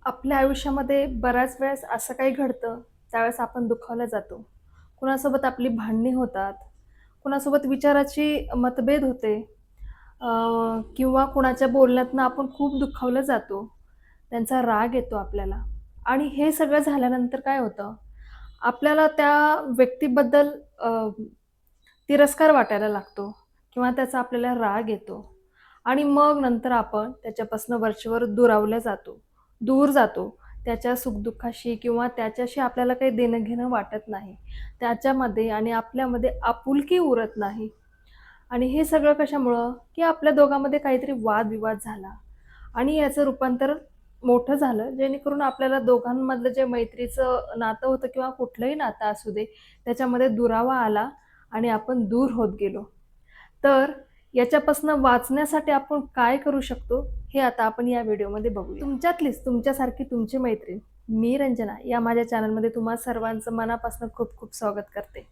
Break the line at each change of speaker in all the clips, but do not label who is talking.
आपल्या आयुष्यामध्ये बऱ्याच वेळेस असं काही घडतं, त्यावेळेस आपण दुखावला जातो. कुणासोबत आपली भांडणी होतात, कुणासोबत विचाराची मतभेद होते अ, किंवा कुणाच्या बोलण्यातनं आपण खूप दुखावलं जातो. त्यांचा राग येतो आपल्याला आणि हे सगळं झाल्यानंतर काय होतं, आपल्याला त्या व्यक्तीबद्दल तिरस्कार वाटायला लागतो किंवा त्याचा आपल्याला राग येतो आणि मग नंतर आपण त्याच्यापासून वरचेवर दुरावल्या जातो, दूर जातो. त्याच्या सुखदुःखाशी किंवा त्याच्याशी आपल्याला काही देणं-घेणं वाटत नाही. त्याच्यामध्ये आणि आपल्यामध्ये आपुलकी उरत नाही आणि हे सगळं कशामुळं, की आपल्या दोघांमध्ये काहीतरी वादविवाद झाला आणि याचं रूपांतर मोठं झालं, जेणेकरून आपल्याला दोघांमधलं जे मैत्रीचं नातं होतं किंवा कुठलंही नातं असू दे, त्याच्यामध्ये दुरावा आला आणि आपण दूर होत गेलो. तर याच्यापासून वाचण्यासाठी आपण काय करू शकतो, हे आता आपण या व्हिडिओमध्ये बघूया. तुमच्यातलीच तुमच्यासारखी तुमची मैत्रीण मी रंजना या माझ्या चॅनलमध्ये तुम्हा सर्वांचं मनापासून खूप खूप स्वागत करते.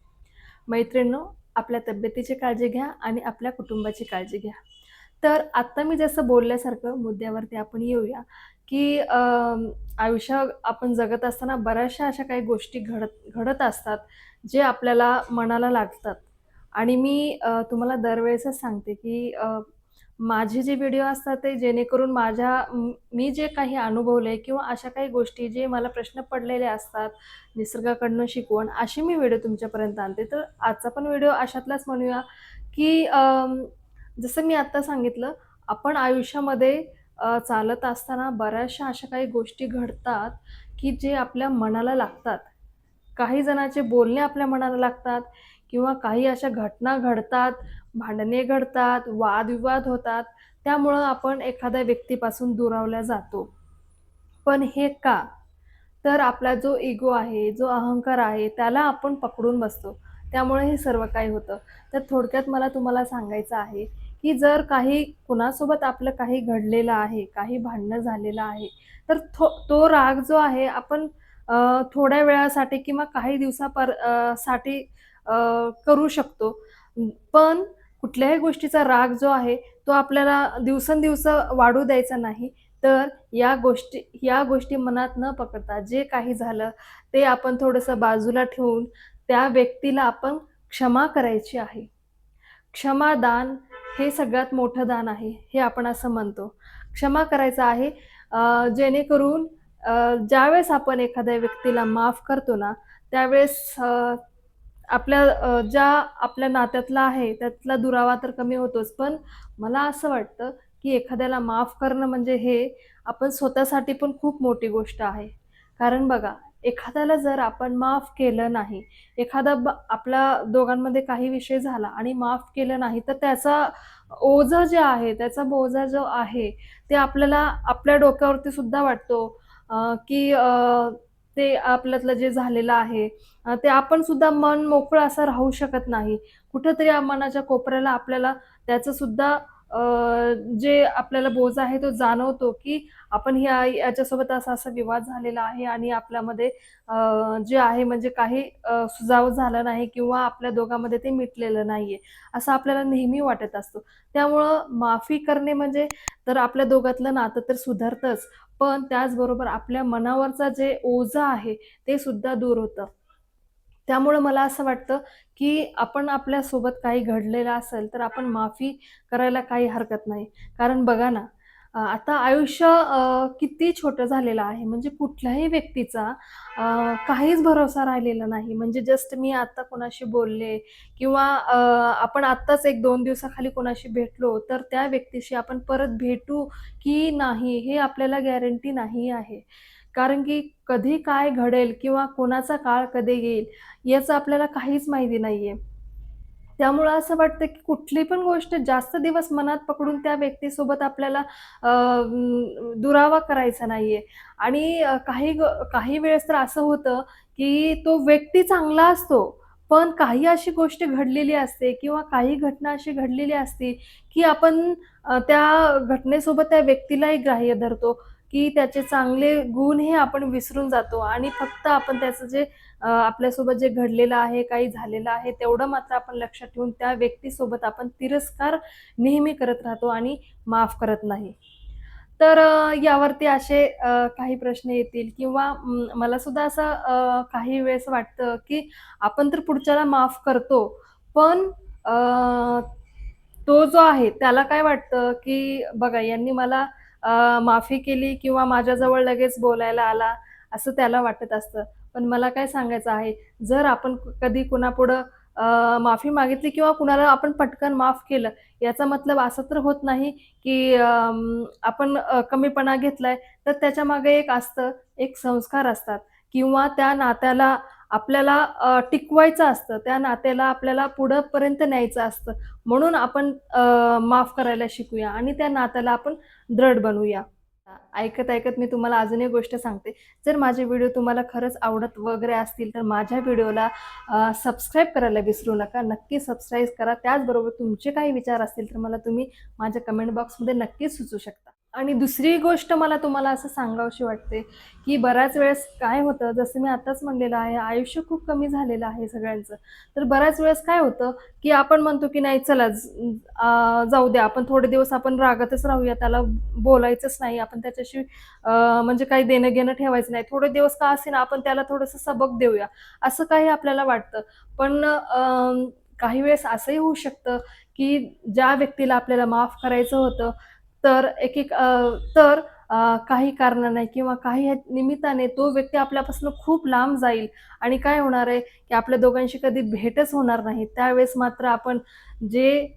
मैत्रिणींनो, आपल्या तब्येतीची काळजी घ्या आणि आपल्या कुटुंबाची काळजी घ्या. तर आत्ता मी जसं बोलल्यासारखं मुद्द्यावरती आपण येऊया, की आयुष्य आपण जगत असताना बऱ्याचशा अशा काही गोष्टी घडत घडत असतात, जे आपल्याला मनाला लागतात. आणि मी तुम्हाला दरवेळेसच सांगते, की माझे जे व्हिडिओ असतात ते जेणेकरून मी जे काही अनुभवलंय किंवा अशा काही गोष्टी जे मला प्रश्न पडलेले असतात, निसर्गाकडनं शिकवण, अशी मी व्हिडिओ तुमच्यापर्यंत आणते. तर आजचा पण व्हिडिओ अशातलाच म्हणूया, की जसं मी आत्ता सांगितलं, आपण आयुष्यामध्ये चालत असताना बऱ्याचशा अशा काही गोष्टी घडतात, की जे आपल्या मनाला लागतात. काही जणांचे बोलणे आपल्या मनाला लागतात किंवा काही अशा घटना घडतात, भांडणे घडतात, वादविवाद होतात. त्यामुळं आपण एखाद्या व्यक्तीपासून दुरावल्या जातो. पण हे का? तर आपला जो इगो आहे, जो अहंकार आहे, त्याला आपण पकडून बसतो. त्यामुळे हे सर्व काही होतं. तर थोडक्यात मला तुम्हाला सांगायचं आहे, की जर काही कुणासोबत आपलं काही घडलेलं आहे, काही भांडणं झालेलं आहे, तर तो राग जो आहे आपण थोड्या वेळासाठी किंवा काही साठी करू शकतो. पण कुठल्याही गोष्टीचा राग जो आहे, तो आपल्याला दिवसेंदिवस वाढू द्यायचा नाही. तर या गोष्टी मनात न पकडता जे काही झालं ते आपण थोडंसं बाजूला ठेवून त्या व्यक्तीला आपण क्षमा करायची आहे. क्षमादान हे सगळ्यात मोठं दान आहे, हे आपण असं म्हणतो. क्षमा करायचं आहे जेणेकरून ज्यावेळेस आपण एखाद्या व्यक्तीला माफ करतो ना, त्यावेळेस ज्या आपल्या नात्यातला आहे, त्यातला दुरावा तर कमी होतोच. पण मला असं वाटतं, की एखाद्याला माफ करणं म्हणजे हे आपण स्वतःसाठी पण खूप मोठी गोष्ट आहे. कारण बघा, एखाद्याला जर आपण माफ केलं नाही, आपल्या दोघांमध्ये काही विषय झाला आणि माफ केलं नाही, तर त्याचा ओझं जे आहे, त्याचा बोजा जो आहे, ते आपल्याला आपल्या डोक्यावरती सुद्धा वाटतो. की ते आपल्यातलं जे झालेलं आहे, ते आपण सुद्धा मन मोकळं असं राहू शकत नाही. कुठेतरी मनाच्या कोपऱ्याला आपल्याला त्याचं सुद्धा अ, जे आपल्याला बोजा आहे तो जाणवतो, की आपण याच्यासोबत असा-असा विवाद झालेला आहे आणि आपल्यामध्ये जे आहे म्हणजे काही सुजाव झाला नाही किंवा आपल्या दोघांमध्ये ते मिटलेलं नाहीये, असं आपल्याला नेहमी वाटत असतं. त्यामुळं माफी करणे म्हणजे तर आपल्या दोघातलं नातं तर सुधारतंच, पण त्याचबरोबर आपल्या मनावरचा जे ओझं आहे, ते सुद्धा दूर होतं. त्यामुळं मला असं वाटतं, की आपण आपल्यासोबत काही घडलेलं असेल, तर आपण माफी करायला काही हरकत नाही. कारण बघा ना, आता आयुष्य किती छोटं झालेलं आहे. म्हणजे कुठल्याही व्यक्तीचा काहीच भरोसा राहिलेला नाही. म्हणजे जस्ट मी आता कोणाशी बोलले किंवा आपण आत्ताच 1-2 दिवसाखाली कोणाशी भेटलो, तर त्या व्यक्तीशी आपण परत भेटू की नाही, हे आपल्याला गॅरंटी नाही आहे. कारण की कधी काय घडेल किंवा कोणाचा काळ कधी येईल याचं आपल्याला काहीच माहिती नाहीये. त्यामुळं असं वाटतं की कुठली पण गोष्ट जास्त दिवस मनात पकडून त्या व्यक्तीसोबत आपल्याला दुरावा करायचा नाहीये. आणि काही वेळेस तर असं होतं की तो व्यक्ती चांगला असतो, पण काही अशी गोष्ट घडलेली असते किंवा काही घटना अशी घडलेली असते की आपण त्या घटनेसोबत त्या व्यक्तीलाही ग्राह्य धरतो, की त्याचे चांगले गुण हे आपण विसरून जातो आणि फक्त आपण त्याचं जे आपल्यासोबत जे घडलेलं आहे, काही झालेलं आहे, तेवढं मात्र आपण लक्षात ठेवून त्या व्यक्तीसोबत आपण तिरस्कार नेहमी करत राहतो आणि माफ करत नाही. तर यावरती असे काही प्रश्न येतील किंवा मला सुद्धा असं काही वेळेस वाटतं, की आपण तर पुढच्याला माफ करतो, पण अ, तो जो आहे त्याला काय वाटतं, की बघा यांनी मला माफी केली किंवा माझ्याजवळ लगेच बोलायला आला, असं त्याला वाटत असतं. पण मला काय सांगायचं आहे, जर आपण कधी कुणापुढं माफी मागितली किंवा कुणाला आपण पटकन माफ केलं, याचा मतलब असा तर होत नाही, की आपण कमीपणा घेतलाय. तर त्याच्यामागे एक असतं, एक संस्कार असतात किंवा त्या नात्याला आपल्याला टिकवायचं असतं. त्या नात्याला आपल्याला पुढेपर्यंत न्यायचं असतं. म्हणून आपण माफ करायला शिकूया आणि त्या नात्याला आपण दृढ बनवूया. ऐकत-ऐकत मी तुम्हाला अजून एक गोष्ट सांगते. जर माझे व्हिडिओ तुम्हाला खरंच आवडत वगैरे असतील, तर माझ्या व्हिडिओला सबस्क्राईब करायला विसरू नका. नक्की सबस्क्राईब करा. त्याचबरोबर तुमचे काही विचार असतील, तर मला तुम्ही माझ्या कमेंट बॉक्समध्ये नक्कीच सुचवू शकता. आणि दुसरी गोष्ट मला तुम्हाला असं सांगावीशी वाटते, की बऱ्याच वेळेस काय होतं, जसं मी आताच म्हणलेलं आहे, आयुष्य खूप कमी झालेलं आहे सगळ्यांचं. तर बऱ्याच वेळेस काय होतं, की आपण म्हणतो, की नाही चला जाऊ द्या, आपण थोडे दिवस आपण रागातच राहूया, त्याला बोलायचंच नाही, आपण त्याच्याशी म्हणजे काही देणं-घेणं ठेवायचं नाही. थोडे दिवस का असेना, आपण त्याला थोडंसं सबक देऊया, असं काही आपल्याला वाटतं. पण काही वेळेस असंही होऊ शकतं, की ज्या व्यक्तीला आपल्याला माफ करायचं होतं, तर तर काही कारणाने किंवा काही निमित्ताने तो व्यक्ती आपल्यापासून खूप लांब जाईल आणि काय होणार आहे, की आपल्या दोघांशी कधी भेटच होणार नाही. त्यावेळेस मात्र आपण जे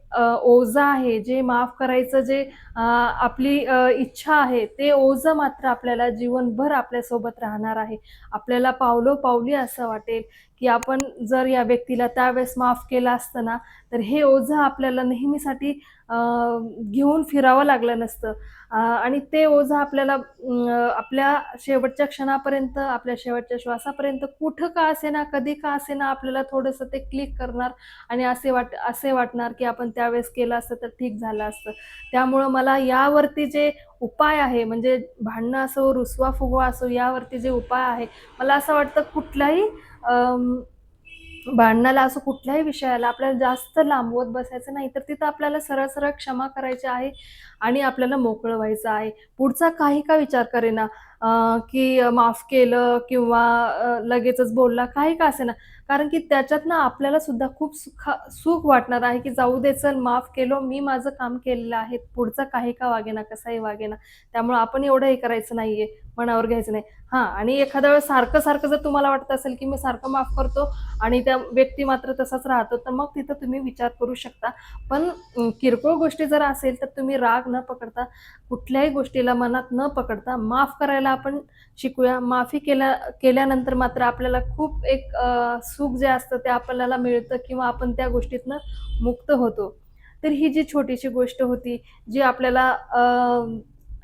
ओझं आहे, जे माफ करायचं जे आपली इच्छा आहे, ते ओझं मात्र आपल्याला जीवनभर आपल्यासोबत राहणार आहे. आपल्याला पावलोपावली असं वाटेल, की आपण जर या व्यक्तीला त्यावेळेस माफ केलं असतं ना, तर हे ओझं आपल्याला नेहमीसाठी घेऊन फिरावं लागलं नसतं. आणि ते ओझं आपल्याला आपल्या शेवटच्या क्षणापर्यंत, आपल्या शेवटच्या श्वासापर्यंत कुठं का असेना, कधी का असेना आपल्याला थोडंसं ते क्लिक करणार आणि असे वाटणार, की आपण त्यावेळेस केलं असतं तर ठीक झालं असतं. त्यामुळं मला यावरती जे उपाय आहे, म्हणजे भांडणं असो, रुसवा-फुगवा असो, यावरती जे उपाय आहे, मला असं वाटतं कुठलाही अं, भांडणाला असो कुठल्याही विषयाला आपल्याला जास्त लांबवत बसायचं नाही, तर तिथं आपल्याला सरळ-सरळ क्षमा करायची आहे आणि आपल्याला मोकळं व्हायचं आहे. पुढचा काही का विचार करेना की माफ केलं किंवा लगेचच बोलला, काही का असेना. कारण की त्याच्यातनं आपल्याला सुद्धा खूप सुख वाटणार आहे, की जाऊ दे चल माफ केलं, मी माझं काम केलेलं आहे. पुढचा काही का वागेना, कसाही वागेना. त्यामुळं आपण एवढं हे करायचं नाहीये, मनावर घ्यायचं नाही. हां आणि एखाद्या वेळेस सारखं-सारखं जर तुम्हाला वाटत असेल, की मी सारखं माफ करतो आणि त्या व्यक्ती मात्र तसाच राहतो, तर मग तिथं तुम्ही विचार करू शकता. पण किरकोळ गोष्टी जर असेल, तर तुम्ही राग न पकडता, कुठल्याही गोष्टीला मनात न पकडता माफ करायला आपण शिकूया. माफी केल्यानंतर मात्र आपल्याला खूप एक सुख जे असतं ते आपल्याला मिळतं किंवा आपण त्या गोष्टीतनं मुक्त होतो. तर ही जी छोटीशी गोष्ट होती, जी आपल्याला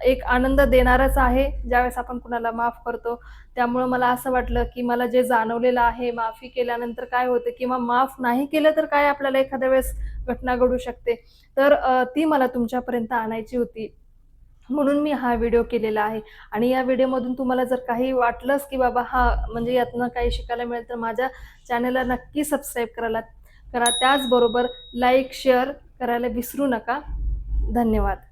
एक आनंद देणारच आहे, ज्यावेळेस आपण कुणाला माफ करतो. त्यामुळं मला असं वाटलं, की मला जे जाणवलेलं आहे, माफी केल्यानंतर काय होतं किंवा माफ नाही केलं तर काय आपल्याला एखाद्या वेळेस घटना घडू शकते. तर ती मला तुमच्यापर्यंत आणायची होती. म्हणून मी हा व्हिडिओ केलेला आहे आणि या व्हिडिओमधून तुम्हाला जर काही वाटलंच, की बाबा हां, म्हणजे यातनं काही शिकायला मिळेल, तर माझ्या चॅनलला नक्की सबस्क्राईब करा. त्याचबरोबर लाईक, शेअर करायला विसरू नका. धन्यवाद.